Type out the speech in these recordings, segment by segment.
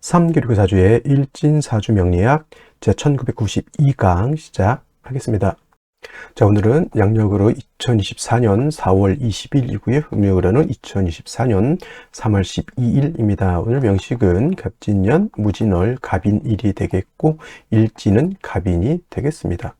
삼기류사주의 일진사주 명리학 제1992강 시작하겠습니다. 자, 오늘은 양력으로 2024년 4월 20일이고요. 음력으로는 2024년 3월 12일입니다. 오늘 명식은 갑진년, 무진월, 갑인일이 되겠고 일진은 갑인이 되겠습니다.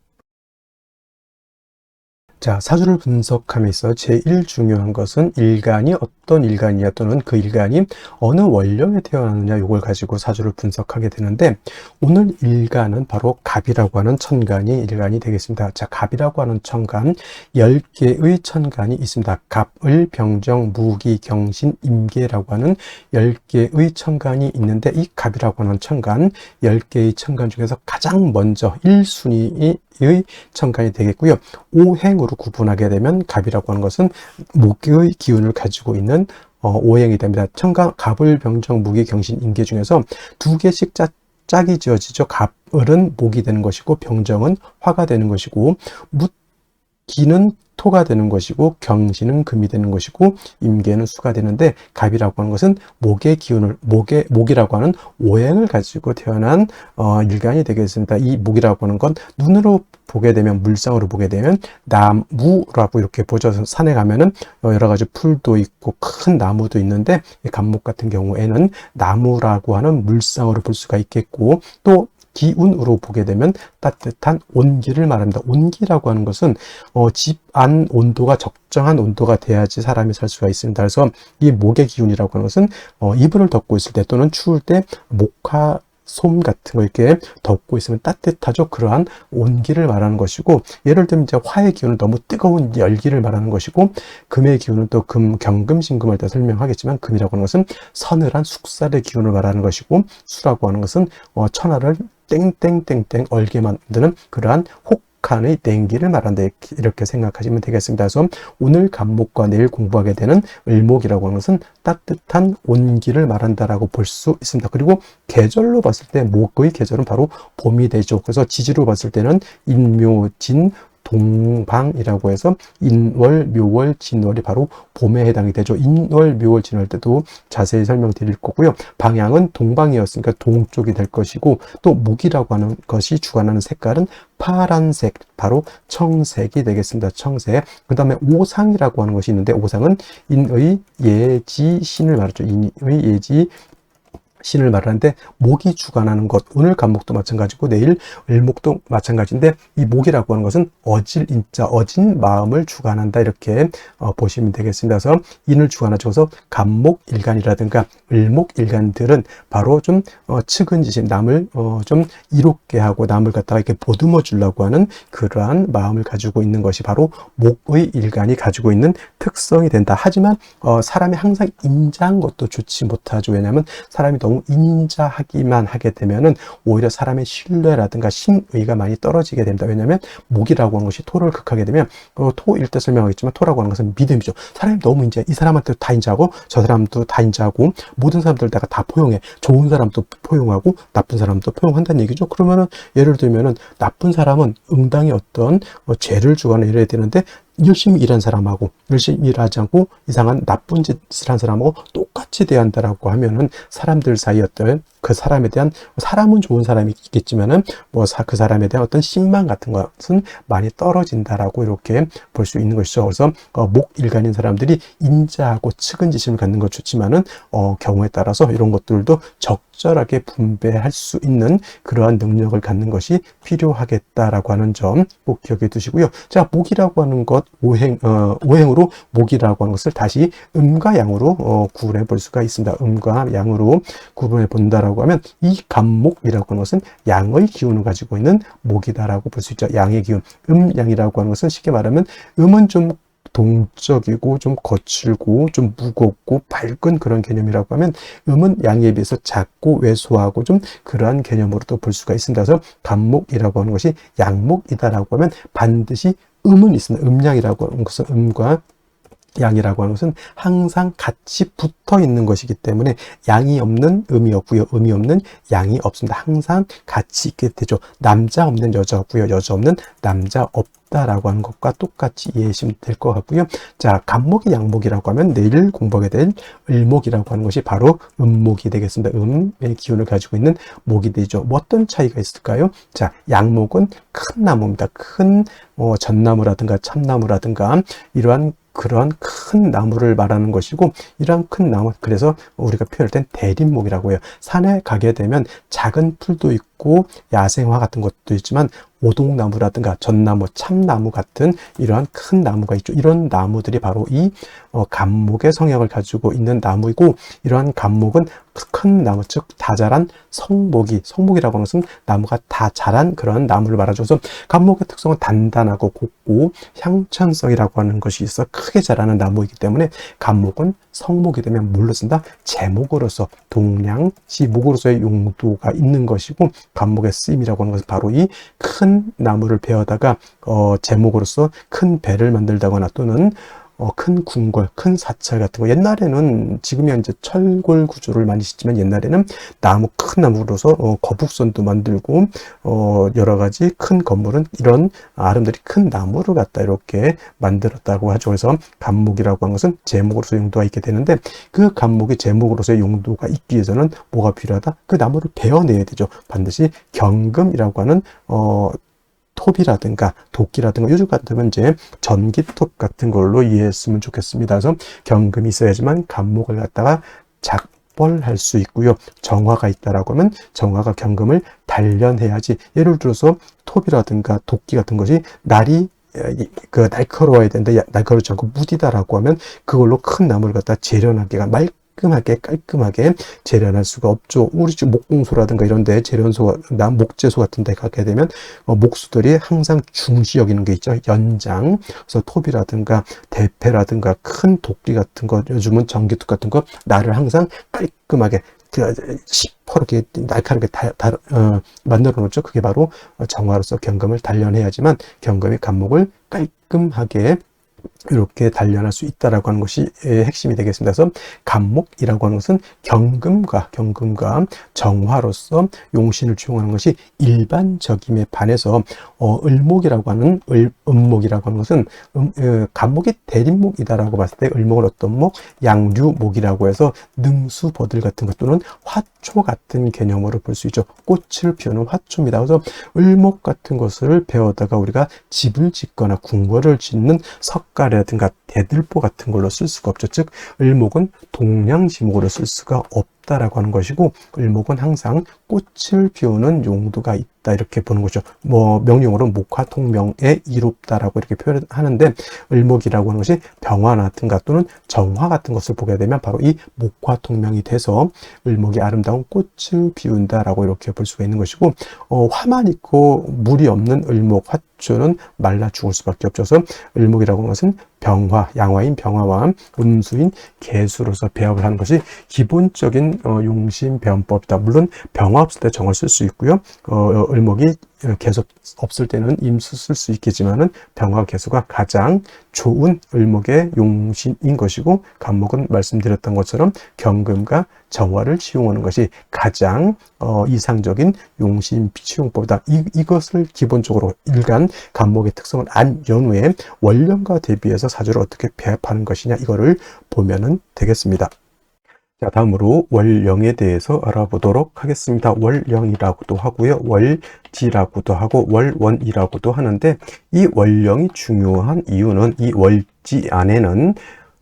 자, 사주를 분석함에서 제일 중요한 것은 일간이 어떤 일간이냐 또는 그 일간이 어느 원령에 태어났느냐 이걸 가지고 사주를 분석하게 되는데 오늘 일간은 바로 갑이라고 하는 천간이 일간이 되겠습니다. 자, 갑이라고 하는 천간 10개의 천간이 있습니다. 갑을, 병정, 무기, 경신, 임계라고 하는 10개의 천간이 있는데 이 갑이라고 하는 천간 10개의 천간 중에서 가장 먼저 1순위의 천간이 되겠고요. 오행으로 구분하게 되면 갑이라고 하는 것은 목의 기운을 가지고 있는 오행이 됩니다. 천간, 갑을, 병정, 무기, 경신, 임계 중에서 두 개씩 짝이 지어지죠. 갑을은 목이 되는 것이고 병정은 화가 되는 것이고 무기는 토가 되는 것이고 경신은 금이 되는 것이고 임계는 수가 되는데 갑이라고 하는 것은 목의 기운을 목이라고 하는 오행을 가지고 태어난 일간이 되겠습니다. 이 목이라고 하는 건 눈으로 보게 되면 물상으로 보게 되면 나무라고 이렇게 보죠. 산에 가면은 여러 가지 풀도 있고 큰 나무도 있는데 이 갑목 같은 경우에는 나무라고 하는 물상으로 볼 수가 있겠고 또 기운으로 보게 되면 따뜻한 온기를 말합니다. 온기라고 하는 것은 집 안 온도가 적정한 온도가 돼야지 사람이 살 수가 있습니다. 그래서 이 목의 기운이라고 하는 것은 이불을 덮고 있을 때 또는 추울 때 목화 솜 같은 거 이렇게 덮고 있으면 따뜻하죠. 그러한 온기를 말하는 것이고 예를 들면 이제 화의 기운은 너무 뜨거운 열기를 말하는 것이고 금의 기운은 또 경금신금을 때 설명하겠지만 금이라고 하는 것은 서늘한 숙살의 기운을 말하는 것이고 수라고 하는 것은 천하를 땡땡땡땡 얼게 만드는 그러한 혹한의 땡기를 말한다 이렇게 생각하시면 되겠습니다. 그래서 오늘 갑목과 내일 공부하게 되는 을목이라고 하는 것은 따뜻한 온기를 말한다라고 볼 수 있습니다. 그리고 계절로 봤을 때 목의 계절은 바로 봄이 되죠. 그래서 지지로 봤을 때는 인묘진 동방이라고 해서 인월, 묘월, 진월이 바로 봄에 해당이 되죠. 인월, 묘월, 진월 때도 자세히 설명드릴 거고요. 방향은 동방이었으니까 동쪽이 될 것이고 또 목이라고 하는 것이 주관하는 색깔은 파란색, 바로 청색이 되겠습니다. 청색. 그 다음에 오상이라고 하는 것이 있는데 오상은 인의 예지 신을 말하죠. 인의 예지 신을 말하는데 목이 주관하는 것, 오늘 갑목도 마찬가지고 내일 을목도 마찬가지인데 이 목이라고 하는 것은 어질 인자, 어진 마음을 주관한다 이렇게 보시면 되겠습니다. 그래서 인을 주관하죠. 그래서 갑목 일간이라든가 을목 일간들은 바로 좀 측은지심, 남을 좀 이롭게 하고 남을 갖다가 이렇게 보듬어 주려고 하는 그러한 마음을 가지고 있는 것이 바로 목의 일간이 가지고 있는 특성이 된다. 하지만 사람이 항상 인자한 것도 좋지 못하죠. 왜냐하면 사람이 너무 인자하기만 하게 되면은 오히려 사람의 신뢰라든가 신의가 많이 떨어지게 됩니다. 왜냐하면 목이라고 하는 것이 토를 극하게 되면 토일 때 설명하겠지만 토라고 하는 것은 믿음이죠. 사람이 너무 인자해. 이 사람한테 다 인자하고 저 사람도 다 인자하고 모든 사람들 내가 다 포용해. 좋은 사람도 포용하고 나쁜 사람도 포용한다는 얘기죠. 그러면은 예를 들면은 나쁜 사람은 응당히 어떤 죄를 주거나 이래야 되는데 열심히 일한 사람하고 열심히 일하지 않고 이상한 나쁜 짓을 한 사람하고 똑같이 대한다라고 하면은 사람들 사이 어떤 그 사람에 대한 사람은 좋은 사람이 있겠지만은 그 사람에 대한 어떤 신망 같은 것은 많이 떨어진다라고 이렇게 볼 수 있는 것이죠. 그래서 목 일간인 사람들이 인자하고 측은지심을 갖는 것 좋지만은 경우에 따라서 이런 것들도 적절하게 분배할 수 있는 그러한 능력을 갖는 것이 필요하겠다라고 하는 점 꼭 기억해 두시고요. 자, 목이라고 하는 것 오행으로 목이라고 하는 것을 다시 음과 양으로 구분해 볼 수가 있습니다. 음과 양으로 구분해 본다라고 하면 이 갑목이라고 하는 것은 양의 기운을 가지고 있는 목이다라고 볼 수 있죠. 양의 기운. 양이라고 하는 것은 쉽게 말하면 음은 좀 동적이고 좀 거칠고 좀 무겁고 밝은 그런 개념이라고 하면 음은 양에 비해서 작고 왜소하고 좀 그러한 개념으로도 볼 수가 있습니다. 그래서 갑목이라고 하는 것이 양목이다라고 하면 반드시 음은 있습니다. 음양이라고 하는 것은 음과 양이라고 하는 것은 항상 같이 붙어 있는 것이기 때문에 양이 없는 음이 없고요. 음이 없는 양이 없습니다. 항상 같이 있게 되죠. 남자 없는 여자 없고요. 여자 없는 남자 없고 있다라고 하는 것과 똑같이 이해하시면 될 것 같고요. 자, 간목이 양목이라고 하면 내일 공부하게 될 을목이라고 하는 것이 바로 음목이 되겠습니다. 음의 기운을 가지고 있는 목이 되죠. 뭐 어떤 차이가 있을까요? 자, 양목은 큰 나무입니다. 큰 전나무라든가 참나무라든가 이러한 그런 큰 나무를 말하는 것이고, 이러한 큰 나무, 그래서 우리가 표현할 땐 대림목이라고 해요. 산에 가게 되면 작은 풀도 있고 야생화 같은 것도 있지만 오동나무라든가 전나무, 참나무 같은 이러한 큰 나무가 있죠. 이런 나무들이 바로 이 간목의 성향을 가지고 있는 나무이고, 이러한 간목은 큰 나무, 즉 다 자란 성목이라고 하는 것은 나무가 다 자란 그런 나무를 말하죠. 그래서 간목의 특성은 단단하고 곱고 향천성이라고 하는 것이 있어 크게 자라는 나무이기 때문에 간목은 성목이 되면 뭘로 쓴다? 제목으로서, 동량시 목으로서의 용도가 있는 것이고, 간목의 쓰임이라고 하는 것은 바로 이 큰 나무를 베어다가 제목으로서 큰 배를 만들다거나 또는 큰 궁궐, 큰 사찰 같은 거, 옛날에는, 지금이 이제 철골 구조를 많이 짓지만 옛날에는 큰 나무로서 거북선도 만들고 여러 가지 큰 건물은 이런 아름드리 큰 나무를 갖다 이렇게 만들었다고 하죠. 그래서 간목이라고 하는 것은 제목으로서 용도가 있게 되는데, 그 간목이 제목으로서의 용도가 있기 위해서는 뭐가 필요하다? 그 나무를 베어내야 되죠. 반드시 경금이라고 하는 톱이라든가 도끼라든가, 요즘 같으면 이제 전기톱 같은 걸로 이해했으면 좋겠습니다. 그래서 경금이 있어야지만 간목을 갖다가 작벌할 수 있고요. 정화가 있다라고 하면 정화가 경금을 단련해야지. 예를 들어서 톱이라든가 도끼 같은 것이 날카로워야 되는데 날카롭지 않고 무디다라고 하면 그걸로 큰 나무를 갖다 재련하기가 깔끔하게 재련할 수가 없죠. 우리 집 목공소라든가 이런 데 목재소 같은 데 가게 되면 목수들이 항상 중시 여기는 게 있죠. 연장. 그래서 톱이라든가 대패라든가 큰 도끼 같은 거, 요즘은 전기톱 같은 거, 나를 항상 깔끔하게 시퍼렇게 날카롭게 만들어 놓죠. 그게 바로 정화로서 경금을 단련해야지만 경금이 간목을 깔끔하게 이렇게 단련할 수 있다라고 하는 것이 핵심이 되겠습니다. 그래서 간목이라고 하는 것은 경금과 정화로서 용신을 취용하는 것이 일반적임에 반해서 을목이라고 하는 음목이라고 하는 것은 간목이 대림목이다라고 봤을 때 을목은 어떤 목? 양류목이라고 해서 능수버들 같은 것 또는 화초 같은 개념으로 볼 수 있죠. 꽃을 피우는 화초입니다. 그래서 을목 같은 것을 배워다가 우리가 집을 짓거나 궁궐을 짓는 석가래라든가 대들보 같은 걸로 쓸 수가 없죠. 즉 을목은 동량지목으로 쓸 수가 없다라고 하는 것이고, 을목은 항상 꽃을 피우는 용도가 있다 이렇게 보는 거죠. 명령어로 목화통명에 이롭다라고 이렇게 표현하는데, 을목이라고 하는 것이 병화라든가 또는 정화 같은 것을 보게 되면 바로 이 목화통명이 돼서 을목이 아름다운 꽃을 피운다라고 이렇게 볼 수가 있는 것이고, 화만 있고 물이 없는 을목 화초는 말라 죽을 수밖에 없죠. 그래서 을목이라고 하는 것은 양화인 병화와 음수인 개수로서 배합을 하는 것이 기본적인 용신 배원법이다. 물론 병화 없을 때 정을 쓸 수 있고요. 을목이 계속 없을 때는 임수 쓸 수 있겠지만은 병화 개수가 가장 좋은 을목의 용신인 것이고, 간목은 말씀드렸던 것처럼 경금과 정화를 취용하는 것이 가장 이상적인 용신 취용법이다. 이것을 기본적으로 일간 간목의 특성을 안 연후에 월령과 대비해서 사주를 어떻게 배합하는 것이냐, 이거를 보면은 되겠습니다. 자, 다음으로 월령에 대해서 알아보도록 하겠습니다. 월령이라고도 하고요, 월지라고도 하고 월원이라고도 하는데, 이 월령이 중요한 이유는 이 월지 안에는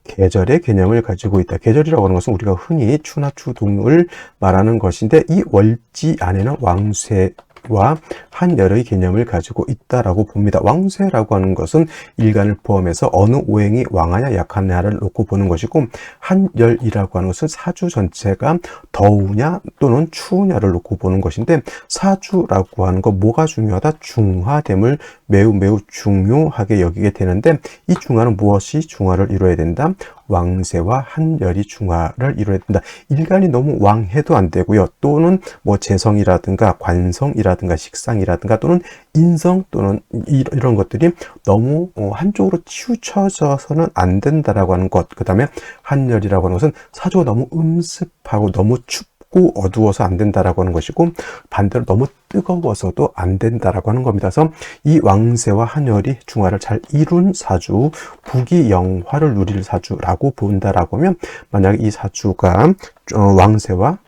계절의 개념을 가지고 있다. 계절이라고 하는 것은 우리가 흔히 추나 추동을 말하는 것인데, 이 월지 안에는 왕쇠와 한열의 개념을 가지고 있다라고 봅니다. 왕쇠라고 하는 것은 일간을 포함해서 어느 오행이 왕하냐 약하냐를 놓고 보는 것이고, 한열이라고 하는 것은 사주 전체가 더우냐 또는 추우냐를 놓고 보는 것인데, 사주라고 하는 거 뭐가 중요하다? 중화됨을 매우 중요하게 여기게 되는데, 이 중화는 무엇이 중화를 이루어야 된다? 왕세와 한열이 중화를 이루어야 된다. 일간이 너무 왕해도 안 되고요. 또는 재성이라든가 관성이라든가 식상이라든가 또는 인성 또는 이런 것들이 너무 한쪽으로 치우쳐져서는 안 된다라고 하는 것. 그 다음에 한열이라고 하는 것은 사주가 너무 음습하고 너무 춥고 춥고 어두워서 안 된다라고 하는 것이고, 반대로 너무 뜨거워서도 안 된다라고 하는 겁니다. 그래서 이 왕세와 한열이 중화를 잘 이룬 사주, 부귀영화를 누릴 사주라고 본다라고 하면, 만약 이 사주가 왕세와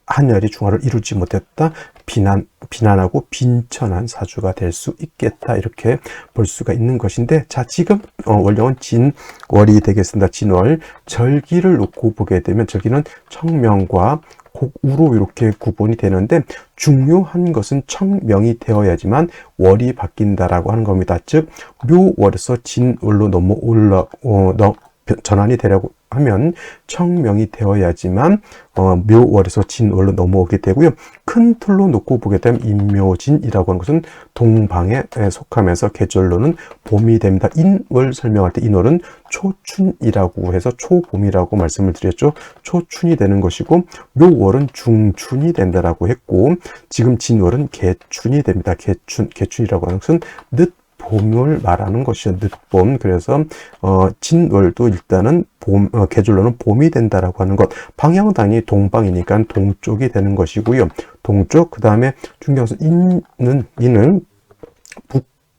한열이 중화를 이루지 못했다, 비난하고 빈천한 사주가 될 수 있겠다, 이렇게 볼 수가 있는 것인데, 자, 지금 월령은 진월이 되겠습니다. 진월. 절기를 놓고 보게 되면, 절기는 청명과 곡우로 이렇게 구분이 되는데, 중요한 것은 청명이 되어야지만 월이 바뀐다라고 하는 겁니다. 즉, 묘월에서 진월로 전환이 되려고 하면 청명이 되어야지만 묘월에서 진월로 넘어오게 되고요. 큰 틀로 놓고 보게 되면 인묘진이라고 하는 것은 동방에 속하면서 계절로는 봄이 됩니다. 인월 설명할 때 인월은 초춘이라고 해서 초봄이라고 말씀을 드렸죠. 초춘이 되는 것이고, 묘월은 중춘이 된다라고 했고, 지금 진월은 개춘이 됩니다. 개춘이라고 하는 것은 봄을 말하는 것이죠. 늦봄. 그래서 진월도 일단은 계절로는 봄이 된다라고 하는 것. 방향은 당연히 동방이니까 동쪽이 되는 것이고요. 동쪽. 그 다음에 중요한 것은 인은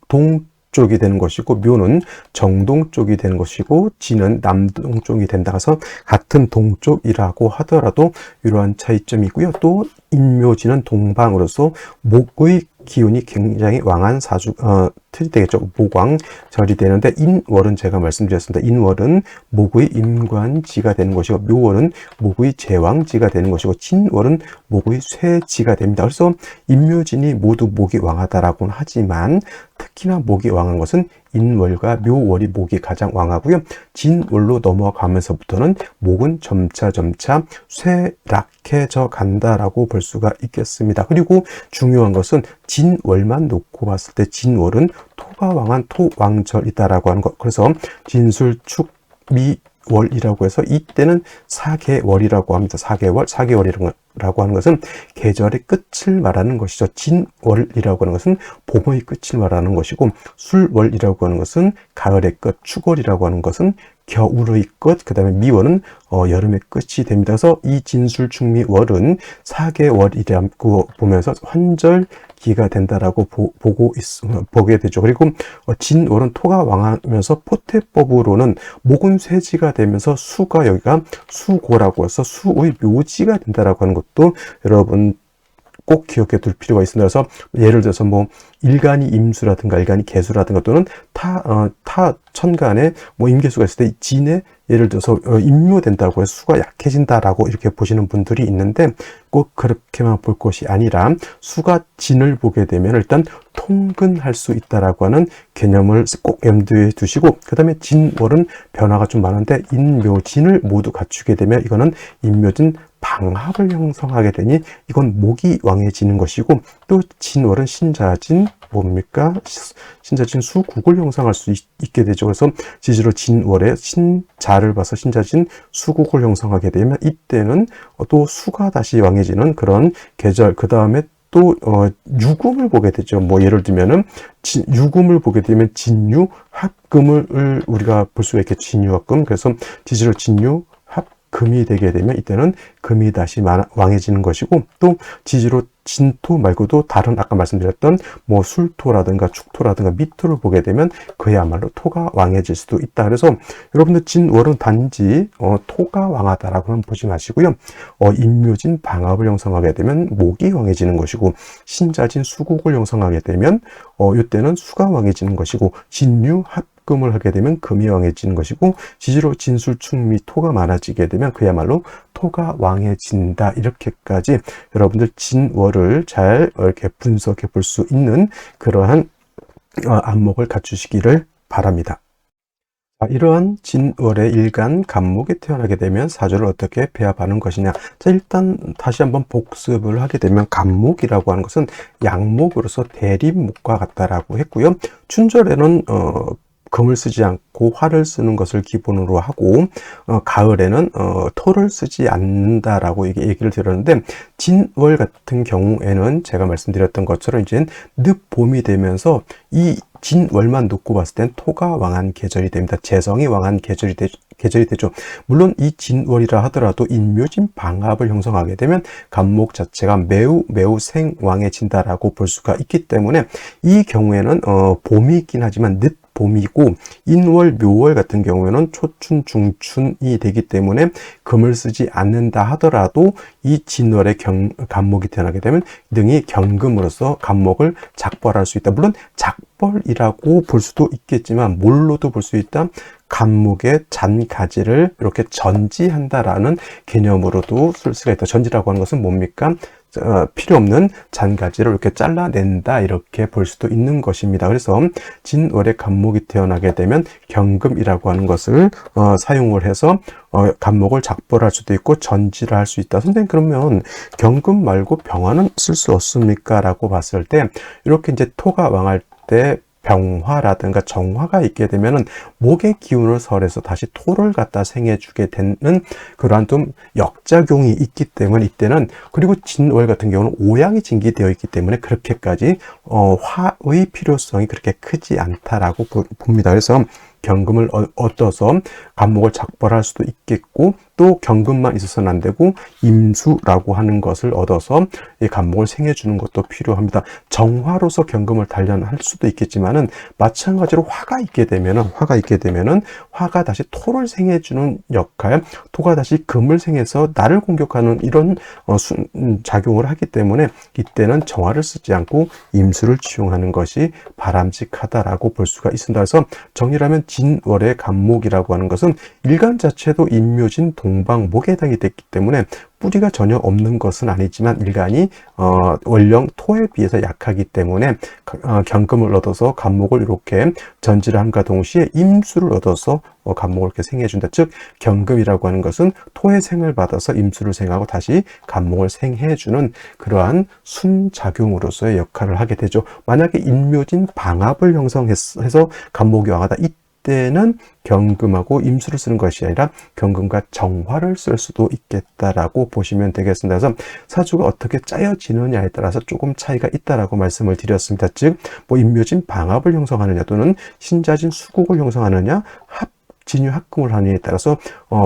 북동쪽이 되는 것이고, 묘는 정동쪽이 되는 것이고, 진은 남동쪽이 된다 해서 같은 동쪽이라고 하더라도 이러한 차이점이고요. 또 인묘진은 동방으로서 목의 기운이 굉장히 왕한 틀이 되겠죠. 목왕절이 되는데, 인월은 제가 말씀드렸습니다. 인월은 목의 임관지가 되는 것이고, 묘월은 목의 제왕지가 되는 것이고, 진월은 목의 쇠지가 됩니다. 그래서 인묘진이 모두 목이 왕하다라고는 하지만, 특히나 목이 왕한 것은 인월과 묘월이 목이 가장 왕하고요. 진월로 넘어가면서부터는 목은 점차 쇠락해져 간다라고 볼 수가 있겠습니다. 그리고 중요한 것은 진월만 놓고 봤을 때 진월은 토가 왕한 토왕절이다라고 하는 것. 그래서 진술축미월이라고 해서 이때는 사계월이라고 합니다. 사계월이라고 하는 것은 계절의 끝을 말하는 것이죠. 진월이라고 하는 것은 봄의 끝을 말하는 것이고, 술월이라고 하는 것은 가을의 끝, 축월이라고 하는 것은 겨울의 끝, 그 다음에 미월은 여름의 끝이 됩니다. 그래서 이 진술축미월은 사계월이라고 보면서 환절기가 된다라고 보게 되죠. 그리고 진월은 토가 왕하면서 포태법으로는 목은 쇠지가 되면서 수가 여기가 수고라고 해서 수의 묘지가 된다라고 하는 것도 여러분 꼭 기억해 둘 필요가 있습니다. 그래서 예를 들어서 일간이 임수라든가 일간이 개수라든가 또는 타 천간에 임계수가 있을 때 진에 예를 들어서 임묘된다고 해서 수가 약해진다라고 이렇게 보시는 분들이 있는데, 꼭 그렇게만 볼 것이 아니라 수가 진을 보게 되면 일단 통근할 수 있다라고 하는 개념을 꼭 염두에 두시고, 그 다음에 진월은 변화가 좀 많은데 인묘진을 모두 갖추게 되면 이거는 인묘진 방합을 형성하게 되니 이건 목이 왕해지는 것이고, 또 진월은 신자진 신자진 수국을 형성할 수 있게 되죠. 그래서 지지로 진월에 신자를 봐서 신자진 수국을 형성하게 되면 이때는 또 수가 다시 왕해지는 그런 계절. 그 다음에 또 유금을 보게 되죠. 예를 들면은 유금을 보게 되면 진유 합금을 우리가 볼 수가 있겠죠. 진유 합금. 그래서 지지로 진유 금이 되게 되면 이때는 금이 다시 왕해지는 것이고, 또 지지로 진토 말고도 다른 아까 말씀드렸던 술토라든가 축토라든가 미토를 보게 되면 그야말로 토가 왕해질 수도 있다. 그래서 여러분들 진월은 단지 토가 왕하다라고는 보지 마시고요. 인묘진 방합을 형성하게 되면 목이 왕해지는 것이고, 신자진 수국을 형성하게 되면 이때는 수가 왕해지는 것이고, 진유 합금을 하게 되면 금이 왕해지는 것이고, 지지로 진술축미 토가 많아지게 되면 그야말로 토가 왕해진다. 이렇게까지 여러분들 진월을 잘 이렇게 분석해 볼 수 있는 그러한 안목을 갖추시기를 바랍니다. 이러한 진월의 일간 간목에 태어나게 되면 사주를 어떻게 배합하는 것이냐. 자, 일단 다시 한번 복습을 하게 되면 간목이라고 하는 것은 양목으로서 대립목과 같다라고 했고요. 춘절에는 금을 쓰지 않고 화를 쓰는 것을 기본으로 하고, 가을에는 토를 쓰지 않는다라고 얘기를 드렸는데, 진월 같은 경우에는 제가 말씀드렸던 것처럼 이제 늦봄이 되면서 이 진월만 놓고 봤을 땐 토가 왕한 계절이 됩니다. 재성이 왕한 계절이 계절이 되죠. 물론 이 진월이라 하더라도 인묘진 방합을 형성하게 되면 간목 자체가 매우 생왕해진다라고 볼 수가 있기 때문에 이 경우에는 봄이 있긴 하지만 늦 봄이고, 인월, 묘월 같은 경우에는 초춘, 중춘이 되기 때문에 금을 쓰지 않는다 하더라도 이 진월에 간목이 태어나게 되면 등이 경금으로서 간목을 작벌할 수 있다. 물론 작벌이라고 볼 수도 있겠지만 뭘로도 볼 수 있다. 간목의 잔가지를 이렇게 전지한다라는 개념으로도 쓸 수가 있다. 전지라고 하는 것은 뭡니까? 필요 없는 잔가지를 이렇게 잘라낸다, 이렇게 볼 수도 있는 것입니다. 그래서 진월에 간목이 태어나게 되면 경금이라고 하는 것을 사용을 해서 간목을 작벌할 수도 있고 전지를 할 수 있다. 선생님, 그러면 경금 말고 병화는 쓸 수 없습니까? 라고 봤을 때, 이렇게 이제 토가 왕할 때 병화라든가 정화가 있게 되면은 목의 기운을 설해서 다시 토를 갖다 생해주게 되는 그러한 좀 역작용이 있기 때문에 이때는, 그리고 진월 같은 경우는 오양이 진기되어 있기 때문에 그렇게까지 화의 필요성이 그렇게 크지 않다라고 봅니다. 그래서 경금을 얻어서 간목을 작벌할 수도 있겠고, 또 경금만 있어서는 안 되고 임수라고 하는 것을 얻어서 이 간목을 생해주는 것도 필요합니다. 정화로서 경금을 단련할 수도 있겠지만은 마찬가지로 화가 있게 되면은 화가 다시 토를 생해주는 역할, 토가 다시 금을 생해서 나를 공격하는 이런 작용을 하기 때문에 이때는 정화를 쓰지 않고 임수를 취용하는 것이 바람직하다라고 볼 수가 있습니다. 그래서 정리하면 진월의 간목이라고 하는 것은 일간 자체도 인묘진 동방목에 해당이 됐기 때문에 뿌리가 전혀 없는 것은 아니지만 일간이 원령 토에 비해서 약하기 때문에 경금을 얻어서 간목을 이렇게 전지를 함과 동시에 임수를 얻어서 간목을 이렇게 생해준다. 즉 경금이라고 하는 것은 토의 생을 받아서 임수를 생하고 다시 간목을 생해주는 그러한 순작용으로서의 역할을 하게 되죠. 만약에 인묘진 방합을 형성해서 간목이 왕하다, 이때는 경금하고 임수를 쓰는 것이 아니라 경금과 정화를 쓸 수도 있겠다라고 보시면 되겠습니다. 그래서 사주가 어떻게 짜여지느냐에 따라서 조금 차이가 있다라고 말씀을 드렸습니다. 즉, 인묘진 방합을 형성하느냐 또는 신자진 수국을 형성하느냐, 진유 합금을 하느냐에 따라서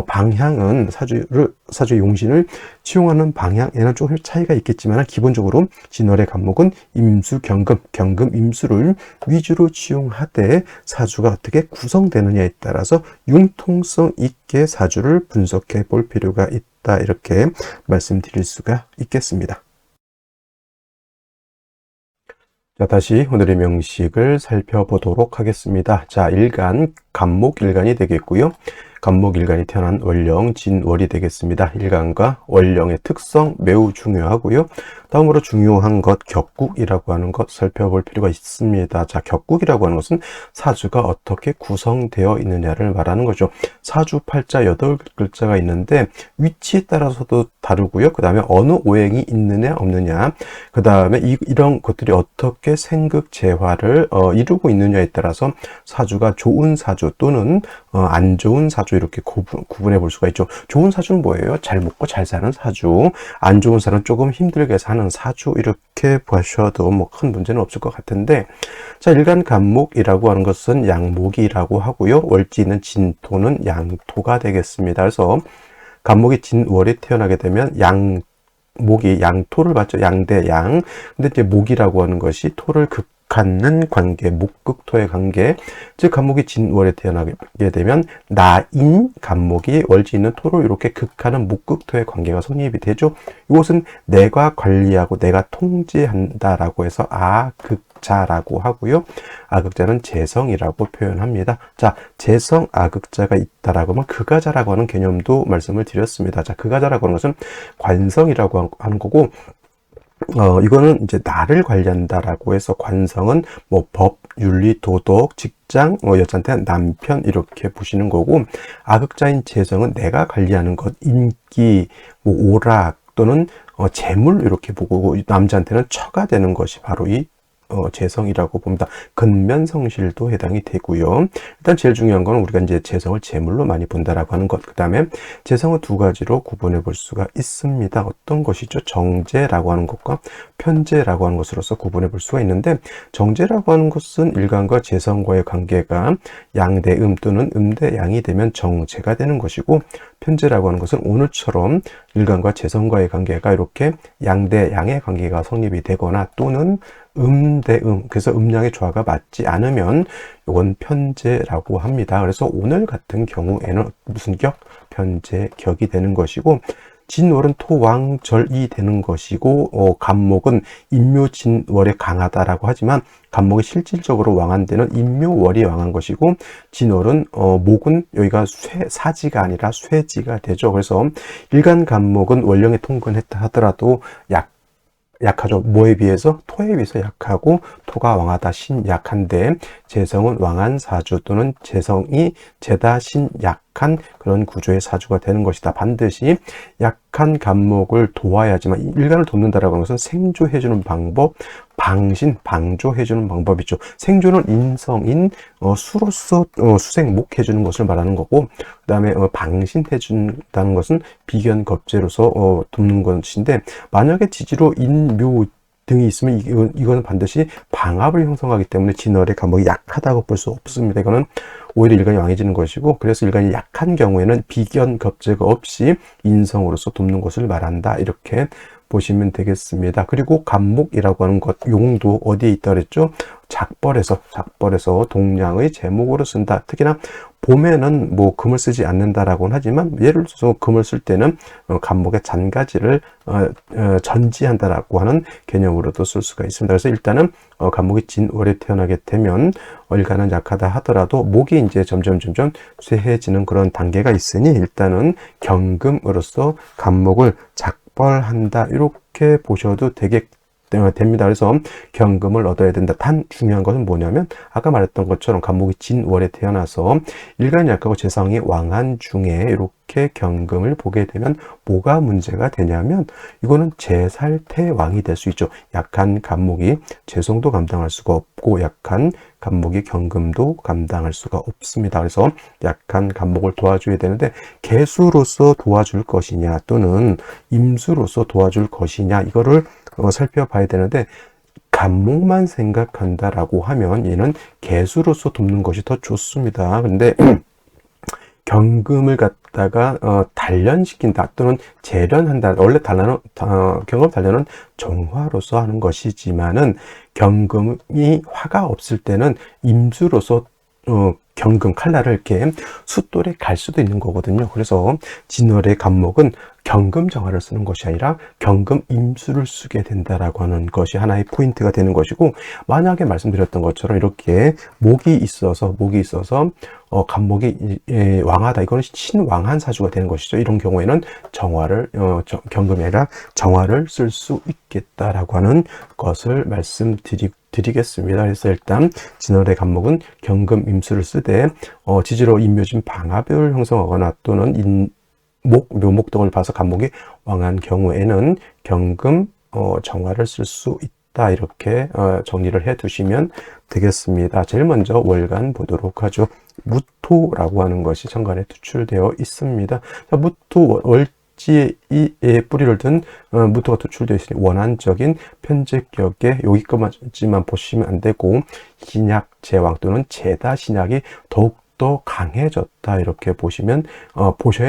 방향은 사주의 용신을 치용하는 방향에는 조금 차이가 있겠지만 기본적으로 진월의 간목은 임수 경금 임수를 위주로 치용하되 사주가 어떻게 구성되느냐에 따라서 융통성 있게 사주를 분석해 볼 필요가 있다, 이렇게 말씀드릴 수가 있겠습니다. 자, 다시 오늘의 명식을 살펴보도록 하겠습니다. 자, 일간, 간목 일간이 되겠고요. 간목 일간이 태어난 월령, 진월이 되겠습니다. 일간과 월령의 특성 매우 중요하고요. 다음으로 중요한 것, 격국이라고 하는 것 살펴볼 필요가 있습니다. 자, 격국이라고 하는 것은 사주가 어떻게 구성되어 있느냐를 말하는 거죠. 사주 팔자 8글자가 있는데 위치에 따라서도 다르고요. 그 다음에 어느 오행이 있느냐 없느냐, 그 다음에 이런 것들이 어떻게 생극재화를 이루고 있느냐에 따라서 사주가 좋은 사주 또는 안 좋은 사주, 이렇게 구분해 볼 수가 있죠. 좋은 사주는 뭐예요? 잘 먹고 잘 사는 사주. 안 좋은 사주는 조금 힘들게 사는 사주, 이렇게 보셔도 큰 문제는 없을 것 같은데, 자, 일간 간목이라고 하는 것은 양목이라고 하고요. 월지는 진토는 양토가 되겠습니다. 그래서 간목이 진월에 태어나게 되면 목이 양토를 받죠. 양대 양. 근데 이제 목이라고 하는 것이 토를 갖는 관계, 목극토의 관계, 즉 간목이 진월에 태어나게 되면 나인 간목이 월지 있는 토를 이렇게 극하는 목극토의 관계가 성립이 되죠. 이것은 내가 관리하고 내가 통제한다라고 해서 아극자라고 하고요. 아극자는 재성이라고 표현합니다. 자, 재성 아극자가 있다라고 하면 극아자라고 하는 개념도 말씀을 드렸습니다. 자, 극아자라고 하는 것은 관성이라고 하는 거고, 이거는 이제 나를 관리한다라고 해서 관성은 법, 윤리, 도덕, 직장, 여자한테 남편, 이렇게 보시는 거고, 아극자인 재성은 내가 관리하는 것, 인기, 오락 또는 재물, 이렇게 보고, 남자한테는 처가 되는 것이 바로 이 재성이라고 봅니다. 근면성실도 해당이 되고요. 일단 제일 중요한 건 우리가 이제 재성을 재물로 많이 본다라고 하는 것. 그 다음에 재성은 두 가지로 구분해 볼 수가 있습니다. 어떤 것이죠? 정제라고 하는 것과 편제라고 하는 것으로서 구분해 볼 수가 있는데, 정제라고 하는 것은 일간과 재성과의 관계가 양대음 또는 음대양이 되면 정제가 되는 것이고, 편제라고 하는 것은 오늘처럼 일간과 재성과의 관계가 이렇게 양대양의 관계가 성립이 되거나 또는 음대음, 그래서 음양의 조화가 맞지 않으면 이건 편제라고 합니다. 그래서 오늘 같은 경우에는 무슨 격? 편제격이 되는 것이고, 진월은 토왕절이 되는 것이고, 간목은 인묘진월에 강하다라고 하지만 간목이 실질적으로 왕한 데는 인묘월이 왕한 것이고, 진월은 목은 여기가 사지가 아니라 쇠지가 되죠. 그래서 일간 간목은 원령에 통근했다 하더라도 약하죠. 뭐에 비해서? 토에 비해서 약하고, 토가 왕하다 신 약한데, 재성은 왕한 사주 또는 재성이 재다 신 약한 그런 구조의 사주가 되는 것이다. 반드시 약한 간목을 도와야지만, 일간을 돕는다라고 하는 것은 생조해주는 방법, 방신, 방조해주는 방법이죠. 생조는 인성인 수로서 수생목해주는 것을 말하는 거고, 그 다음에 방신해준다는 것은 비견겁제로서 돕는 것인데, 만약에 지지로 인묘 등이 있으면 이거는 반드시 방압을 형성하기 때문에 진월의 간목이 약하다고 볼 수 없습니다. 이거는 오히려 일간이 왕해지는 것이고, 그래서 일간이 약한 경우에는 비견겁제가 없이 인성으로서 돕는 것을 말한다. 이렇게 보시면 되겠습니다. 그리고 간목이라고 하는 것 용도 어디에 있다 그랬죠? 작벌에서 동량의 제목으로 쓴다. 특히나 봄에는 뭐 금을 쓰지 않는다라고는 하지만, 예를 들어서 금을 쓸 때는 간목의 잔가지를 전지한다라고 하는 개념으로도 쓸 수가 있습니다. 그래서 일단은 간목이 진월에 태어나게 되면 일간은 약하다 하더라도 목이 이제 점점 쇠해지는 그런 단계가 있으니, 일단은 경금으로서 간목을 작벌한다, 이렇게 보셔도 됩니다. 그래서 경금을 얻어야 된다. 단 중요한 것은 뭐냐면, 아까 말했던 것처럼 간목이 진월에 태어나서 일간이 약하고 재성이 왕한 중에 이렇게 경금을 보게 되면 뭐가 문제가 되냐면, 이거는 재살퇴왕이 될 수 있죠. 약한 간목이 재성도 감당할 수가 없고, 약한 간목이 경금도 감당할 수가 없습니다. 그래서 약한 간목을 도와줘야 되는데, 개수로서 도와줄 것이냐 또는 임수로서 도와줄 것이냐, 이거를 살펴봐야 되는데, 간목만 생각한다라고 하면 얘는 개수로서 돕는 것이 더 좋습니다. 근데 경금을 갖다가 단련시킨다 또는 재련한다. 원래 경금 단련은 정화로서 하는 것이지만은, 경금이 화가 없을 때는 임수로서 경금 칼날을 이렇게 숫돌에 갈 수도 있는 거거든요. 그래서 진월의 간목은 경금 정화를 쓰는 것이 아니라 경금 임수를 쓰게 된다라고 하는 것이 하나의 포인트가 되는 것이고, 만약에 말씀드렸던 것처럼 이렇게 목이 있어서 간목이 왕하다, 이거는 신왕한 사주가 되는 것이죠. 이런 경우에는 경금이 아니라 정화를 쓸 수 있겠다라고 하는 것을 말씀드리겠습니다. 그래서 일단 진월의 간목은 경금 임수를 쓰되, 지지로 인묘진 방압을 형성하거나 또는 묘목 등을 봐서 간목이 왕한 경우에는 경금 정화를 쓸 수 있다. 이렇게 정리를 해 두시면 되겠습니다. 제일 먼저 월간 보도록 하죠. 무토라고 하는 것이 천간에 투출되어 있습니다. 자, 무토 월지에 뿌리를 둔 무토가 투출되어 있으니 원한적인 편제격에 여기까지만 보시면 안 되고, 신약 제왕 또는 제다 신약이 더욱 더 강해졌다, 이렇게 보셔야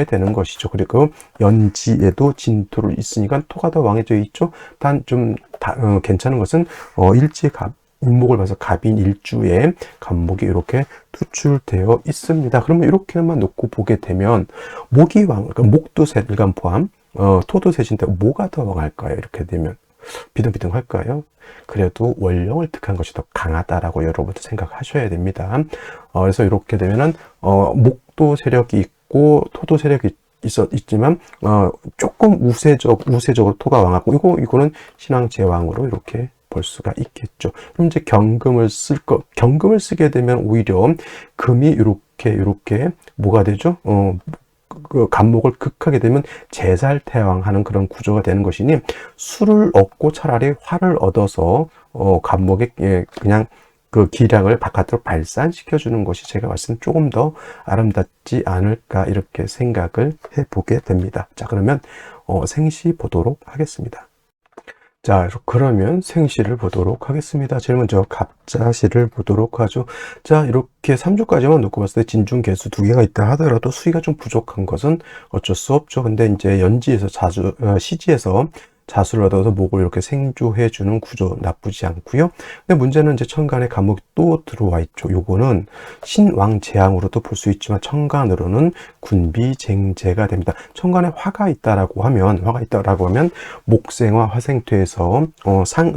되는 것이죠. 그리고 연지에도 진토를 있으니까 토가 더 왕해져 있죠. 단 좀 괜찮은 것은 일목을 봐서 갑인 일주에 간목이 이렇게 투출되어 있습니다. 그러면 이렇게만 놓고 보게 되면 목이 그러니까 목도 셋, 일간 포함, 토도 셋인데 뭐가 더 왕할까요? 이렇게 되면 비등비등할까요? 그래도 원령을 득한 것이 더 강하다라고 여러분도 생각하셔야 됩니다. 그래서 이렇게 되면은 목도 세력이 있고 토도 세력이 있지만 조금 우세적으로 토가 왕하고, 이거는 신왕 제왕으로 이렇게 볼 수가 있겠죠. 그럼 이제 경금을 쓰게 되면 오히려 금이 이렇게 뭐가 되죠? 그 간목을 극하게 되면 제살태왕하는 그런 구조가 되는 것이니 수를 얻고 차라리 화를 얻어서 간목에 그냥 그 기량을 바깥으로 발산시켜 주는 것이 제가 봤을 때 조금 더 아름답지 않을까 이렇게 생각을 해보게 됩니다. 자, 그러면 생시 보도록 하겠습니다. 자, 그러면 생시를 보도록 하겠습니다. 제일 먼저 갑자시를 보도록 하죠. 자, 이렇게 3주까지만 놓고 봤을 때 진중 개수 두 개가 있다 하더라도 수위가 좀 부족한 것은 어쩔 수 없죠. 근데 이제 연지에서 시지에서 자수를 얻어서 목을 이렇게 생조해 주는 구조 나쁘지 않고요. 근데 문제는 이제 천간에 간목이 또 들어와 있죠. 요거는 신왕재앙으로도 볼 수 있지만 천간으로는 군비쟁재가 됩니다. 천간에 화가 있다라고 하면 목생화 화생토에서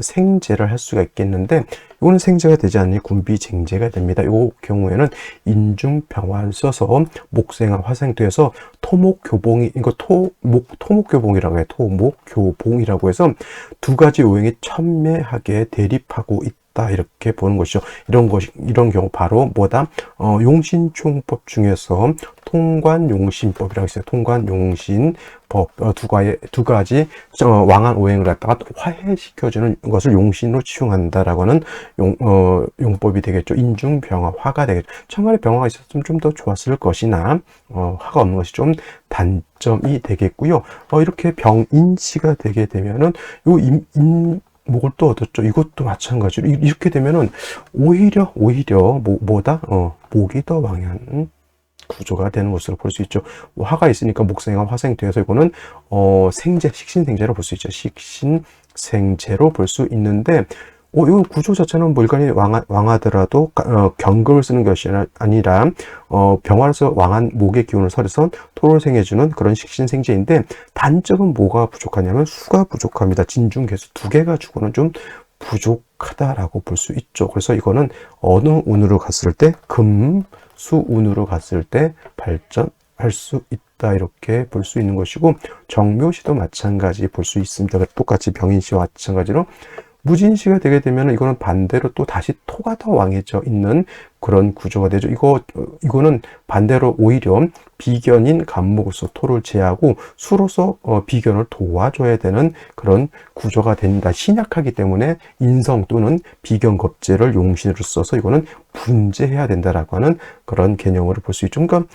생재를 할 수가 있겠는데 이거는 생재가 되지 않으니 군비쟁재가 됩니다. 이 경우에는 인중병화를 써서 목생화 화생토에서 토목교봉이 이거 토목교봉이라고 해요. 토목교봉이라고 해서 두 가지 오행이 첨예하게 대립하고 있다 이렇게 보는 것이죠. 이런 경우 바로 뭐다? 용신총법 중에서 통관용신법이라고 있어요. 통관용신법 두 가지 왕한 오행을 갖다가 화해시켜주는 것을 용신으로 치용한다라고 하는 용법이 되겠죠. 인중병화, 화가 되겠죠. 천간에 병화가 있었으면 좀 더 좋았을 것이나 화가 없는 것이 좀 단점이 되겠고요. 이렇게 병인시가 되게 되면은 목을 또 얻었죠. 이것도 마찬가지로 이렇게 되면은 오히려 뭐다? 목이 더 왕한 구조가 되는 것으로 볼 수 있죠. 화가 있으니까 목생화 화생토에서 이거는 식신생재로 볼 수 있죠. 식신생재로 볼 수 있는데 이 구조 자체는 물건이 왕하더라도 경금을 쓰는 것이 아니라 병화로서 왕한 목의 기운을 설해서 토를 생해주는 그런 식신생재인데 단점은 뭐가 부족하냐면 수가 부족합니다. 진중개수 두 개가 주고는 좀 부족하다라고 볼 수 있죠. 그래서 이거는 어느 운으로 갔을 때 금수운으로 갔을 때 발전할 수 있다 이렇게 볼 수 있는 것이고 정묘시도 마찬가지 볼 수 있습니다. 똑같이 병인시와 마찬가지로 무진시가 되게 되면 이거는 반대로 또 다시 토가 더 왕해져 있는 그런 구조가 되죠. 이거는 반대로 오히려 비견인 간목으로서 토를 제하고 수로서 비견을 도와줘야 되는 그런 구조가 된다. 신약하기 때문에 인성 또는 비견 겁재를 용신으로 써서 이거는 분재해야 된다라고 하는 그런 개념으로 볼 수 있죠. 그러니까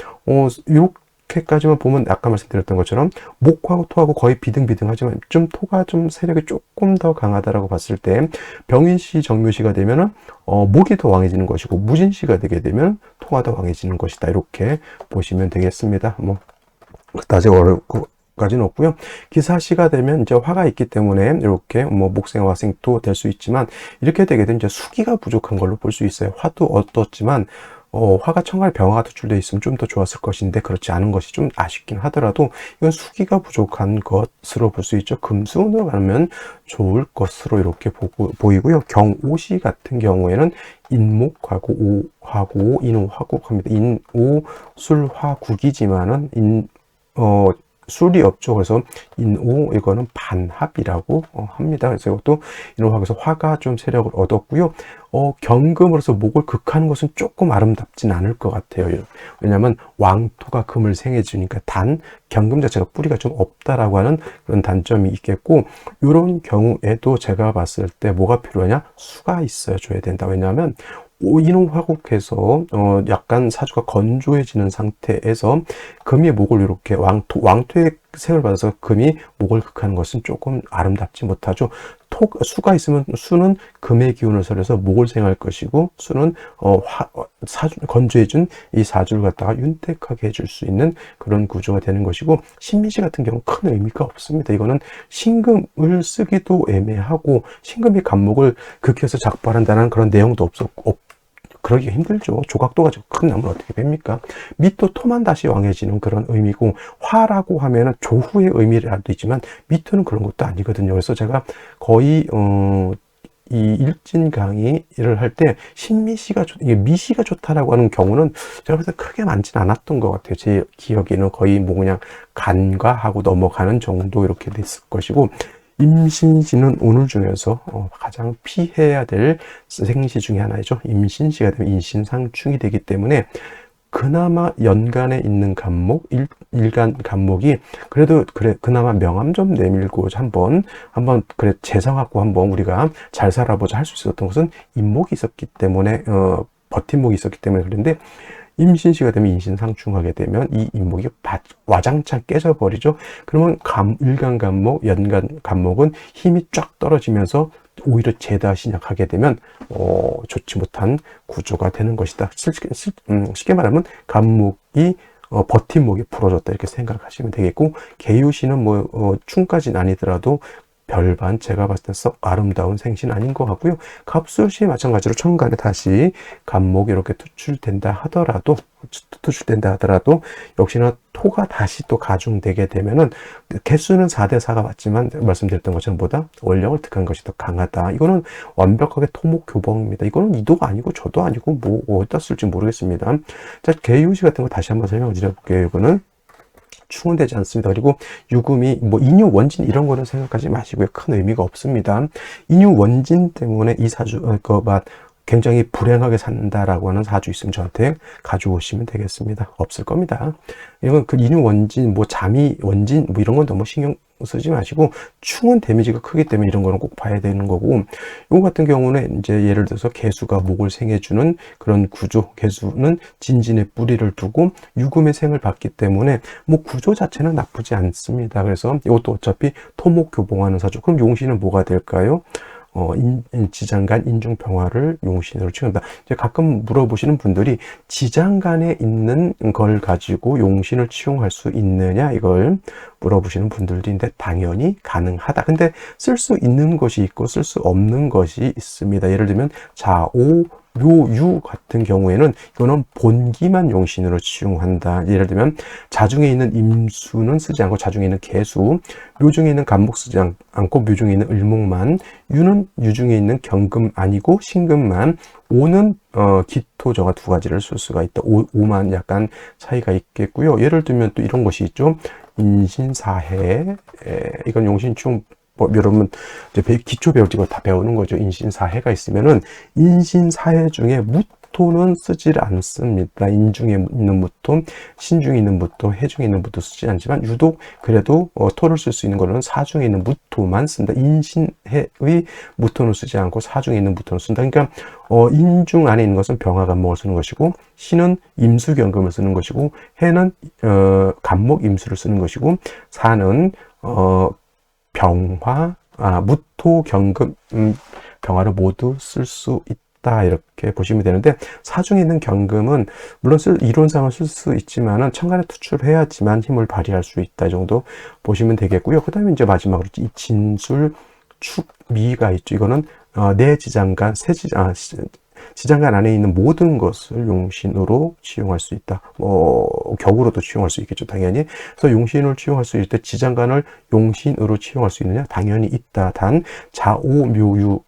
이렇게까지만 보면 아까 말씀드렸던 것처럼 목하고 토하고 거의 비등비등하지만 좀 토가 좀 세력이 조금 더 강하다라고 봤을 때 병인시 정묘시가 되면은 목이 더 왕해지는 것이고 무진시가 되게 되면 토가 더 왕해지는 것이다 이렇게 보시면 되겠습니다. 뭐 그다지 어렵고까지는 없고요. 기사시가 되면 이제 화가 있기 때문에 이렇게 목생화 화생토 될 수 있지만 이렇게 되게 되면 이제 수기가 부족한 걸로 볼 수 있어요. 화도 얻었지만 화가 천간에 병화가 투출되어 있으면 좀 더 좋았을 것인데 그렇지 않은 것이 좀 아쉽긴 하더라도 이건 수기가 부족한 것으로 볼 수 있죠. 금수운으로 가면 좋을 것으로 이렇게 보이고요. 경오시 같은 경우에는 인목하고 오하고 인오화국합니다. 인오 술화국이지만은 술이 없죠. 그래서 인오 이거는 반합이라고 합니다. 그래서 이것도 인오화에서 화가 좀 세력을 얻었고요. 경금으로서 목을 극하는 것은 조금 아름답진 않을 것 같아요. 왜냐하면 왕토가 금을 생해주니까 경금 자체가 뿌리가 좀 없다라고 하는 그런 단점이 있겠고 이런 경우에도 제가 봤을 때 뭐가 필요하냐? 수가 있어야 줘야 된다. 왜냐하면 인홍화국해서 약간 사주가 건조해지는 상태에서 금이 목을 이렇게 왕토의 생을 받아서 금이 목을 극하는 것은 조금 아름답지 못하죠. 수가 있으면 수는 금의 기운을 설해서 목을 생할 것이고 수는 건조해준 이 사주를 갖다가 윤택하게 해줄 수 있는 그런 구조가 되는 것이고 신민시 같은 경우는 큰 의미가 없습니다. 이거는 신금을 쓰기도 애매하고 신금이 간목을 극해서 작발한다는 그런 내용도 그러기가 힘들죠. 조각도 가지고 큰 나무를 어떻게 뵙니까? 미토 토만 다시 왕해지는 그런 의미고 화라고 하면은 조후의 의미라도 있지만 미토는 그런 것도 아니거든요. 그래서 제가 거의 이 일진 강의를 할 때 신미시가 미시가 좋다라고 하는 경우는 제가 봤을 때 크게 많지는 않았던 것 같아요. 제 기억에는 거의 뭐 그냥 간과하고 넘어가는 정도 이렇게 됐을 것이고 임신시는 오늘 중에서 가장 피해야 될 생시 중에 하나이죠. 임신시가 되면 인신상충이 되기 때문에 그나마 연간에 있는 간목, 일간 간목이 그래도 그래 그나마 명암 좀 내밀고 한번 그래 재성하고 한번 우리가 잘 살아보자 할 수 있었던 것은 인목이 있었기 때문에 버팀목이 있었기 때문에 그런데 임신시가 되면 인신상충하게 되면 이 인목이 와장창 깨져버리죠. 그러면 일간 간목, 연간 간목은 힘이 쫙 떨어지면서 오히려 재다 신약하게 되면 좋지 못한 구조가 되는 것이다. 쉽게 말하면 간목이 버팀목이 부러졌다 이렇게 생각하시면 되겠고, 개유시는 충까지는 아니더라도 별반 제가 봤을 때 썩 아름다운 생신 아닌 것 같고요. 갑술시 마찬가지로 천간에 다시 간목이 이렇게 투출된다 하더라도 역시나 토가 다시 또 가중되게 되면은 개수는 4대4가 맞지만 말씀드렸던 것처럼 보다 원령을 득한 것이 더 강하다. 이거는 완벽하게 토목교봉입니다. 이거는 이도가 아니고 저도 아니고 어디다 쓸지 모르겠습니다. 자, 개유시 같은 거 다시 한번 설명을 드려볼게요. 이거는 충은 되지 않습니다. 그리고 유금이 인유 원진 이런 거는 생각하지 마시고요. 큰 의미가 없습니다. 인유 원진 때문에 이 사주 굉장히 불행하게 산다라고 하는 사주 있으면 저한테 가져오시면 되겠습니다. 없을 겁니다. 이건 그 인유 원진, 자미 원진 이런 건 너무 신경 쓰지 마시고, 충은 데미지가 크기 때문에 이런 거는 꼭 봐야 되는 거고, 이거 같은 경우는 이제 예를 들어서 개수가 목을 생해주는 그런 구조, 개수는 진진의 뿌리를 두고 유금의 생을 받기 때문에 구조 자체는 나쁘지 않습니다. 그래서 이것도 어차피 토목 교봉하는 사주. 그럼 용신은 뭐가 될까요? 지장간 인중평화를 용신으로 치운다. 이제 가끔 물어보시는 분들이 지장간에 있는 걸 가지고 용신을 치용할 수 있느냐 이걸 물어보시는 분들도 있는데 당연히 가능하다. 근데 쓸 수 있는 것이 있고 쓸 수 없는 것이 있습니다. 예를 들면 자오 묘유 같은 경우에는 이거는 본기만 용신으로 치용한다. 예를 들면 자중에 있는 임수는 쓰지 않고 자중에 있는 개수, 묘중에 있는 간목 쓰지 않고 묘중에 있는 을목만, 유는 유중에 있는 경금 아니고 신금만, 오는 기토저가 두 가지를 쓸 수가 있다. 오만 약간 차이가 있겠고요. 예를 들면 또 이런 것이 있죠. 인신사해, 이건 용신 치용 여러분 이제 기초 배울 때 이거 다 배우는 거죠. 인신사해가 있으면은 인신사해 중에 무토는 쓰질 않습니다. 인중에 있는 무토, 신중에 있는 무토, 해중에 있는 무토 쓰지 않지만 유독 그래도 토를 쓸 수 있는 거는 사중에 있는 무토만 쓴다. 인신해의 무토는 쓰지 않고 사중에 있는 무토는 쓴다. 그러니까 인중 안에 있는 것은 병화간목을 쓰는 것이고, 신은 임수경금을 쓰는 것이고, 해는 간목 임수를 쓰는 것이고, 사는 무토, 경금, 병화를 모두 쓸 수 있다. 이렇게 보시면 되는데, 사중에 있는 경금은 물론 이론상은 쓸 수 있지만은 천간에 투출해야지만 힘을 발휘할 수 있다. 이 정도 보시면 되겠고요. 그 다음에 이제 마지막으로 이 진술, 축, 미가 있죠. 이거는 내지장간, 지장간 안에 있는 모든 것을 용신으로 치용할 수 있다. 격으로도 치용할 수 있겠죠, 당연히. 그래서 용신을 치용할 수 있을 때 지장간을 용신으로 치용할 수 있느냐? 당연히 있다. 단 자오묘유냐,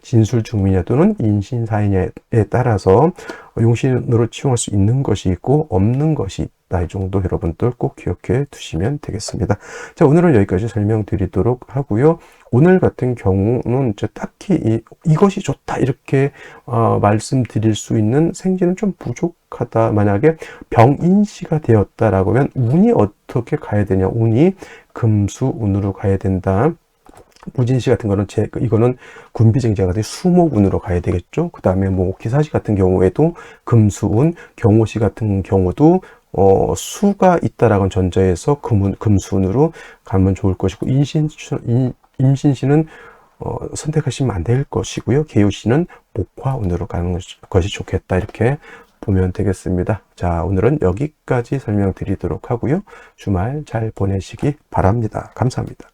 진술중미냐 또는 인신사이냐에 따라서 용신으로 치용할 수 있는 것이 있고 없는 것이 있다. 이 정도 여러분들 꼭 기억해 두시면 되겠습니다. 자, 오늘은 여기까지 설명드리도록 하고요. 오늘 같은 경우는 딱히 이것이 좋다 이렇게 말씀드릴 수 있는 생지는 좀 부족하다. 만약에 병인시가 되었다라고 하면 운이 어떻게 가야 되냐? 운이 금수운으로 가야 된다. 무진시 같은 거는 이거는 군비쟁자 같은 수목운으로 가야 되겠죠. 그 다음에 기사시 같은 경우에도 금수운, 경호시 같은 경우도 수가 있다라는 전제에서 금수운으로 가면 좋을 것이고, 임신시는 선택하시면 안 될 것이고요. 개유시는 목화운으로 가는 것이 좋겠다. 이렇게 보면 되겠습니다. 자, 오늘은 여기까지 설명드리도록 하고요. 주말 잘 보내시기 바랍니다. 감사합니다.